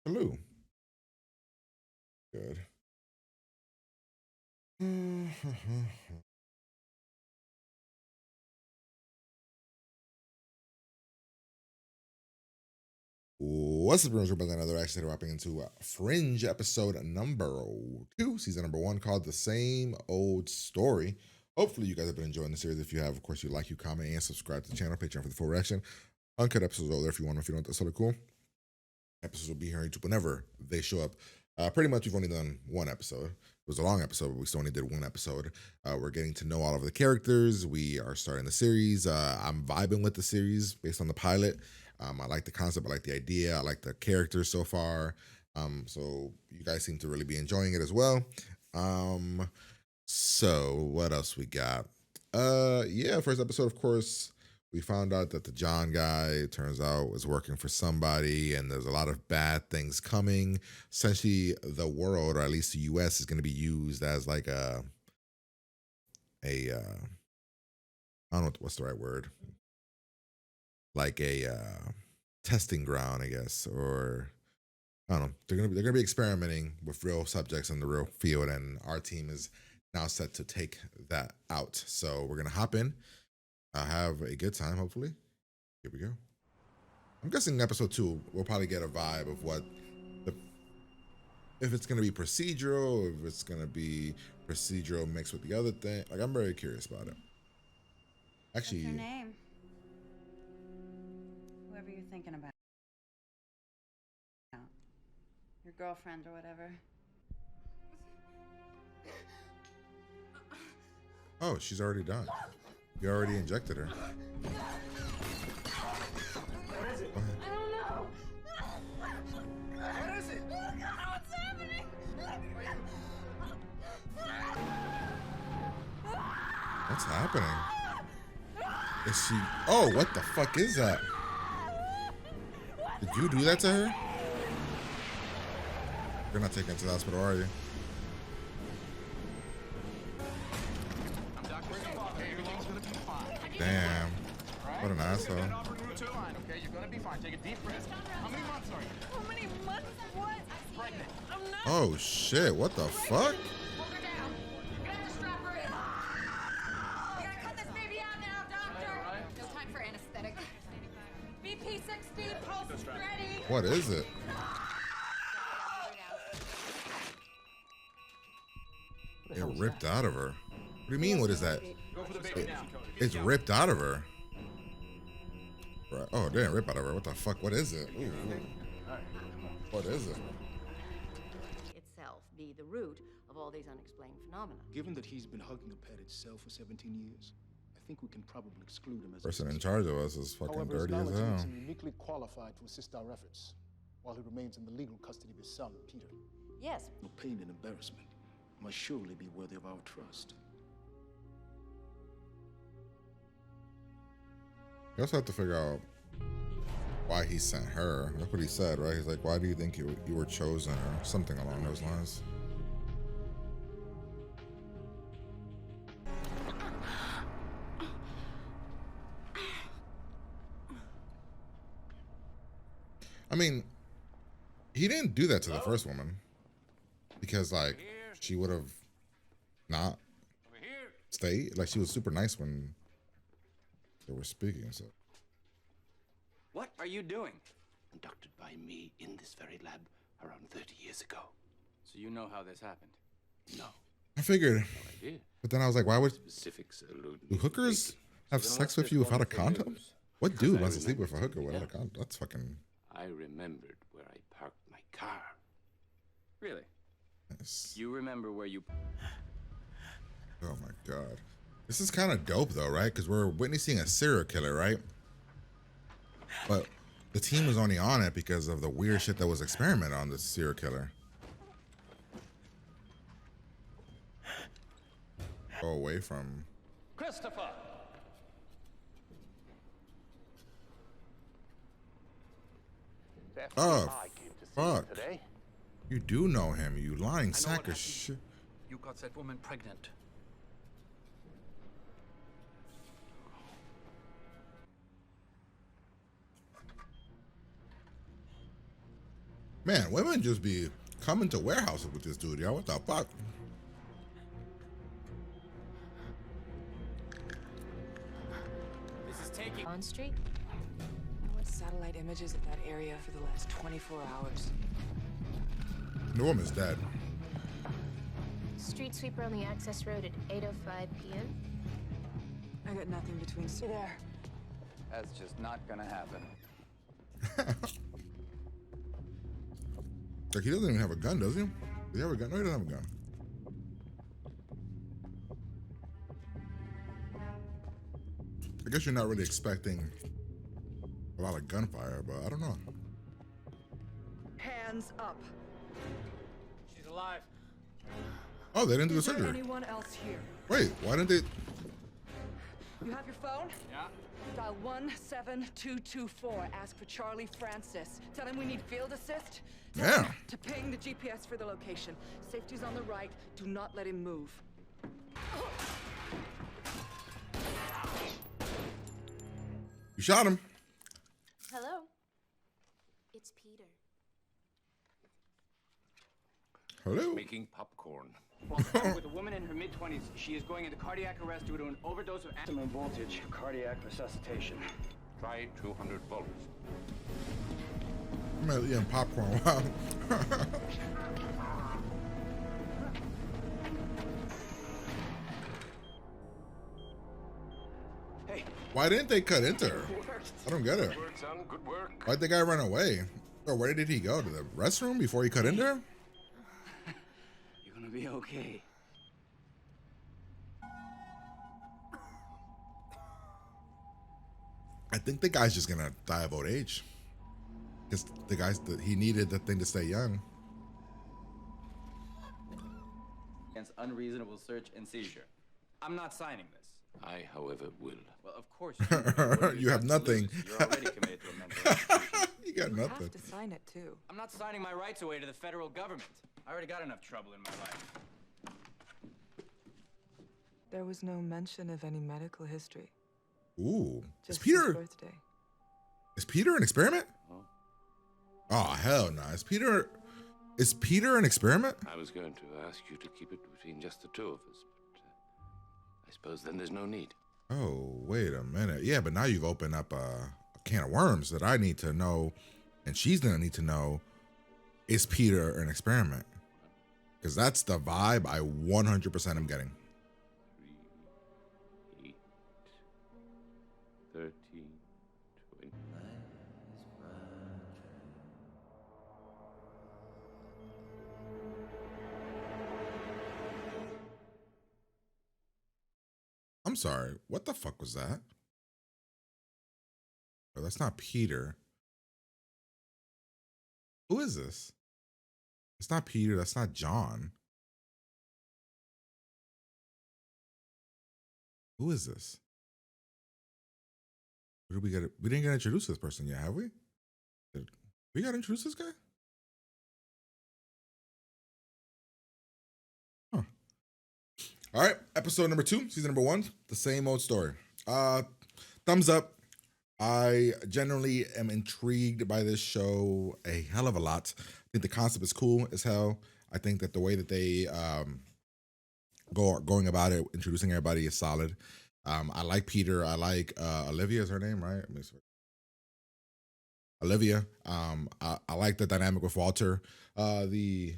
Hello. Good. What's up, everyone? We're another actually wrapping into Fringe episode number 2, season number 1, called The Same Old Story. Hopefully, you guys have been enjoying the series. If you have, of course, you like, you comment, and subscribe to the channel. Patreon for the full reaction. Uncut episodes over there if you want. If you don't, that's sort of cool. Episodes will be here on YouTube whenever they show up. Pretty much, we've only done one episode. It was a long episode, but we still only did one episode. We're getting to know all of the characters. We are starting the series. I'm vibing with the series based on the pilot. I like the concept. I like the idea. I like the characters so far. So you guys seem to really be enjoying it as well. So what else we got? Yeah, first episode, of course, we found out that the John guy, it turns out, was working for somebody, and there's a lot of bad things coming. Essentially, the world, or at least the U.S., is going to be used as like a I don't know what's the right word, like a testing ground, I guess, or I don't know. They're gonna be experimenting with real subjects in the real field, and our team is now set to take that out. So we're gonna hop in, have a good time, hopefully. Here we go. I'm guessing episode 2 we'll probably get a vibe of what the, if it's gonna be procedural, if it's gonna be procedural mixed with the other thing. Like, I'm very curious about it. What's her Actually, name? Whoever you're thinking about. Your girlfriend or whatever. oh, she's already done. You already injected her. What is it? Go ahead. I don't know. What is it? What's happening? What's happening? Is she? Oh, what the fuck is that? Did you do that to her? You're not taking her to the hospital, are you? I'm Dr. Scott. Okay, everything's gonna be fine. Damn. What an asshole. Get off route to line, okay? You're gonna be fine. Take a deep breath. How many months are you? How many months? What? Pregnant. I'm not. Oh shit, what the fuck? Hold her down. You're gonna have to strap her in. You gotta cut this baby out now, doctor. No time for anesthetic. BP 60, pulse ready. What is it? It ripped out of her. What do you mean, what is that? Go for the baby now. It's ripped out of her. Right. Oh, it didn't rip out of her. What the fuck? What is it? Ooh, ooh. What is it? Itself be the root of all these unexplained phenomena. Given that he's been hugging a pet itself for 17 years, I think we can probably exclude him as Person in charge of us is fucking However, dirty his as knowledge makes hell. him uniquely qualified to assist our efforts, while he remains in the legal custody of his son, Peter. Yes, No pain and embarrassment must surely be worthy of our trust. You also have to figure out why he sent her. That's what he said, right? He's like, why do you think you were chosen, or something along those lines. I mean, he didn't do that to the first woman, because like she would have not stayed. Like, she was super nice when they were speaking. So What are you doing? Conducted by me in this very lab around 30 years ago. So you know how this happened? No I figured, idea. but then I was like, why would Specifics allude do hookers have sex with you without a condom? What dude wants to sleep with a hooker without a condom? That's fucking I remembered where I parked my car. Really? nice. You remember where you... Oh my god. This is kind of dope though, right? Because we're witnessing a serial killer, right? But the team was only on it because of the weird shit that was experimented on this serial killer. Go away from... Christopher! Oh, fuck. You do know him, you lying sack of shit. You got that woman pregnant. Man, women just be coming to warehouses with this dude, yo. What the fuck? This is taking. On street? I want satellite images of that area for the last 24 hours. The woman's dead. Street sweeper on the access road at 8:05 p.m. I got nothing between. Stay there. That's just not gonna happen. Like, he doesn't even have a gun, does he? Does he have a gun? No, he doesn't have a gun. I guess you're not really expecting a lot of gunfire, but I don't know. Hands up. She's alive. Oh, they didn't do the Is there surgery. anyone else here? Wait, why didn't they? You have your phone? Yeah. Dial 17224. Ask for Charlie Francis. Tell him we need field assist. Tell Yeah. him to ping the GPS for the location. Safety's on the right. Do not let him move. You shot him. Hello? It's Peter. Hello. Making popcorn. Well, with a woman in her mid-20s, she is going into cardiac arrest due to an overdose of maximum voltage cardiac resuscitation. Try 200 volts. I'm eating popcorn. Wow. Hey, Why didn't they cut into her? I don't get it. Good work, son. Good work. Why'd the guy run away? Or where did he go? To the restroom before he cut into her? you're gonna be okay. I think the guy's just gonna die of old age. Because the guy's he needed the thing to stay young. Against unreasonable search and seizure. I'm not signing this. I, however, will. Well, of course. You have nothing. You're already committed to a mental institution. You got You nothing. have to sign it too. I'm not signing my rights away to the federal government. I already got enough trouble in my life. There was no mention of any medical history. Ooh. Is Just his Peter birthday. an experiment? Oh hell no. Is Peter an experiment? I was going to ask you to keep it between just the two of us, but I suppose then there's no need. Oh, wait a minute. Yeah, but now you've opened up a can of worms that I need to know, and she's gonna need to know, is Peter an experiment? Because that's the vibe I 100% am getting. 3, 8, 13, 20. I'm sorry. What the fuck was that? Oh, that's not Peter. Who is this? It's not Peter. That's not John. Who is this? Where did we get it? We didn't get introduced to this person yet, have we? We got introduced to this guy? Huh. All right, episode number 2, season number 1, the same old story. Thumbs up. I generally am intrigued by this show a hell of a lot. I think the concept is cool as hell. I think that the way that they going about it, introducing everybody, is solid. I like Peter. I like Olivia is her name, right? Olivia. I like the dynamic with Walter. The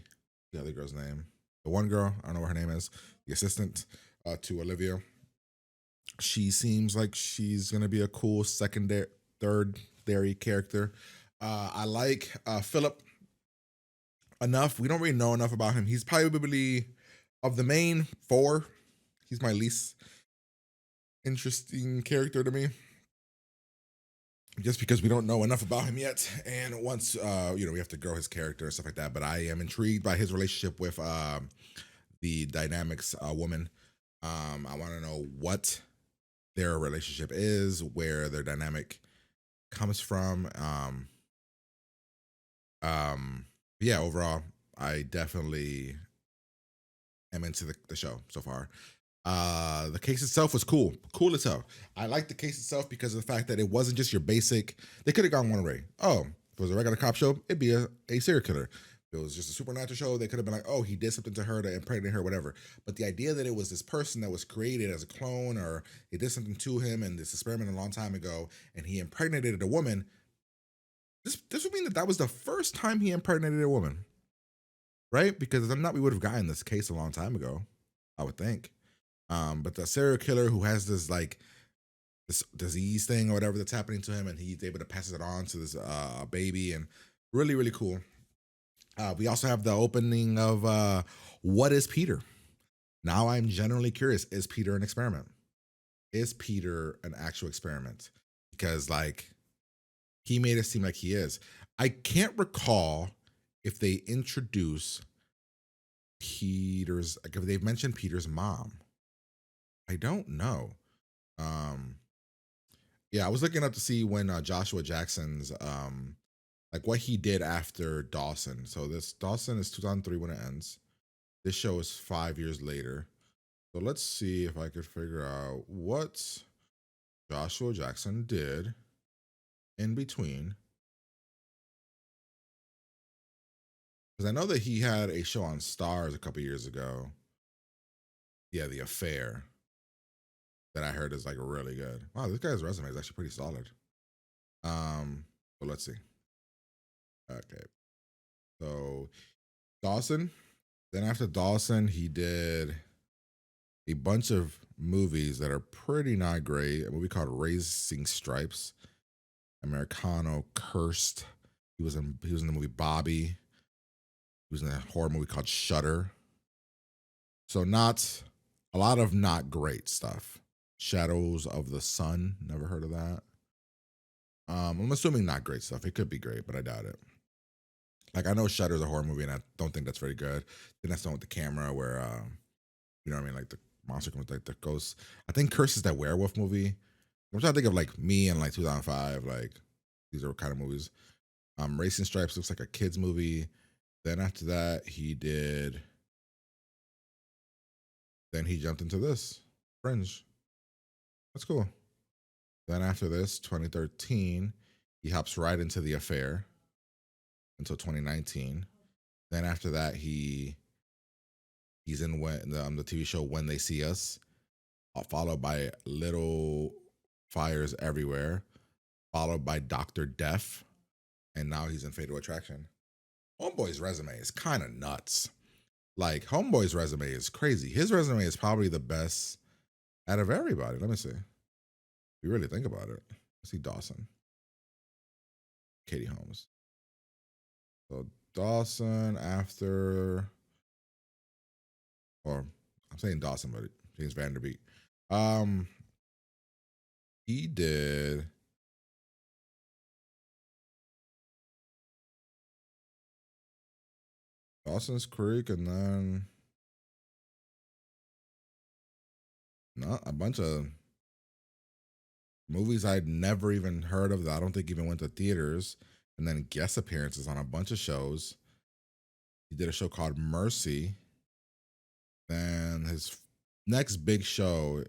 other girl's name, the one girl, I don't know what her name is, the assistant to Olivia. She seems like she's gonna be a cool third character. I like Philip enough. We don't really know enough about him. He's probably, of the main 4, he's my least interesting character to me, just because we don't know enough about him yet. And once we have to grow his character and stuff like that. But I am intrigued by his relationship with the Dynamics woman. I want to know what their relationship is, where their dynamic comes from. Yeah, overall, I definitely am into the show so far. The case itself was cool as hell. I like the case itself because of the fact that it wasn't just your basic. They could have gone one way. Oh, If it was a regular cop show, it'd be a serial killer. If it was just a supernatural show, they could have been like, oh, he did something to her to impregnate her, whatever. But the idea that it was this person that was created as a clone, or he did something to him in this experiment a long time ago, and he impregnated a woman, this would mean that that was the first time he impregnated a woman, right? Because if not, we would have gotten this case a long time ago, I would think. But the serial killer who has this like this disease thing or whatever that's happening to him, and he's able to pass it on to this baby, and really, really cool. We also have the opening of What is Peter? Now I'm generally curious, is Peter an experiment? Is Peter an actual experiment? Because like he made it seem like he is. I can't recall if they introduce Peter's, like if they've mentioned Peter's mom. I don't know. Yeah, I was looking up to see when Joshua Jackson's like what he did after Dawson. So this Dawson is 2003 when it ends. This show is 5 years later. So let's see if I could figure out what Joshua Jackson did in between. Because I know that he had a show on Stars a couple years ago. Yeah, The Affair. That I heard is like really good. Wow, this guy's resume is actually pretty solid. But let's see. Okay. So Dawson. Then after Dawson, he did a bunch of movies that are pretty not great. A movie called Racing Stripes, Americano, Cursed. He was in the movie Bobby. He was in a horror movie called Shudder. So not a lot of not great stuff. Shadows of the Sun. Never heard of that. I'm assuming not great stuff. It could be great, but I doubt it. Like I know Shudder's a horror movie, and I don't think that's very good. Then that's the one with the camera where, you know what I mean, like the monster comes, like the ghost. I think Curse is that werewolf movie. I'm trying to think of like Me in like 2005. Like these are kind of movies. Racing Stripes looks like a kids movie. Then after that, Then he jumped into this Fringe. That's cool. Then after this, 2013, he hops right into The Affair until 2019. Then after that, he's in the TV show When They See Us, followed by Little Fires Everywhere, followed by Dr. Death, and now he's in Fatal Attraction. Homeboy's resume is kind of nuts. Like Homeboy's resume is crazy. His resume is probably the best out of everybody. Let me see. If you really think about it. Let's see Dawson. Katie Holmes. So Dawson after, or I'm saying Dawson, but James Vanderbeek. He did Dawson's Creek, and then a bunch of movies I'd never even heard of that I don't think even went to theaters, and then guest appearances on a bunch of shows. He did a show called Mercy. Then his next big show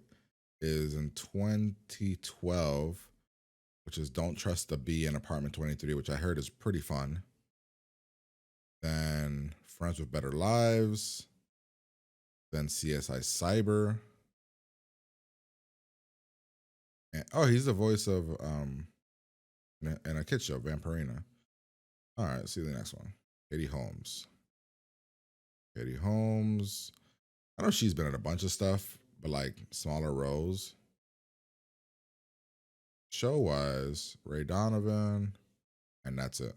is in 2012, which is Don't Trust the Bee in Apartment 23, which I heard is pretty fun. Then Friends with Better Lives. Then CSI Cyber. And, he's the voice of in a kid show, Vampirina. All right, see you the next one. Katie Holmes. Katie Holmes. I know she's been in a bunch of stuff, but like smaller roles. Show-wise, Ray Donovan, and that's it.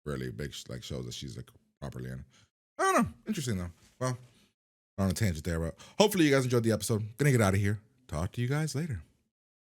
Really big like shows that she's like properly in. I don't know. Interesting though. Well, on a tangent there, but hopefully you guys enjoyed the episode. Gonna get out of here. Talk to you guys later.